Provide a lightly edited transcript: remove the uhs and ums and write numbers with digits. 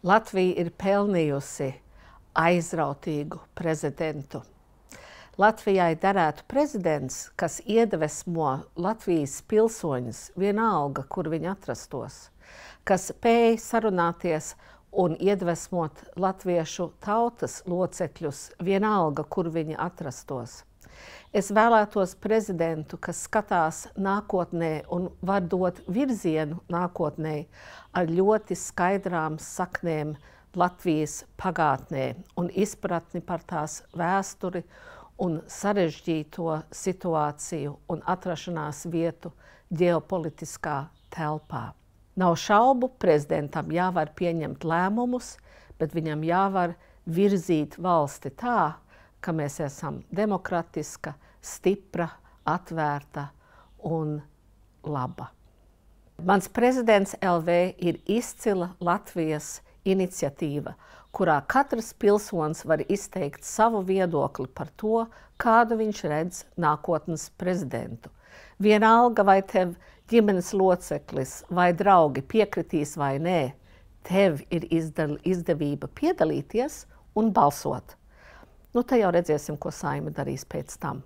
Latvija ir pelnījusi aizrautīgu prezidentu. Latvijai derētu prezidents, kas iedvesmo Latvijas pilsoņus vienalga, kur viņi atrastos, kas spēj sarunāties un iedvesmot latviešu tautas locekļus vienalga, kur viņi atrastos. Es vēlētos prezidentu, kas skatās nākotnē un var dot virzienu nākotnē ar ļoti skaidrām saknēm Latvijas pagātnē un izpratni par tās vēsturi un sarežģīto situāciju un atrašanās vietu ģeopolitiskā telpā. Nav šaubu, prezidentam jāvar pieņemt lēmumus, bet viņam jāvar virzīt valsti tā, ka mēs esam demokratiska, stipra, atvērta un laba. Mans prezidents LV ir izcila Latvijas iniciatīva, kurā katrs pilsonis var izteikt savu viedokli par to, kādu viņš redz nākotnes prezidentu. Vienalga, vai tev ģimenes loceklis vai draugi piekritīs vai nē, tev ir izdevība piedalīties un balsot. Nu, te jau redzēsim, ko Saeima darīs pēc tam.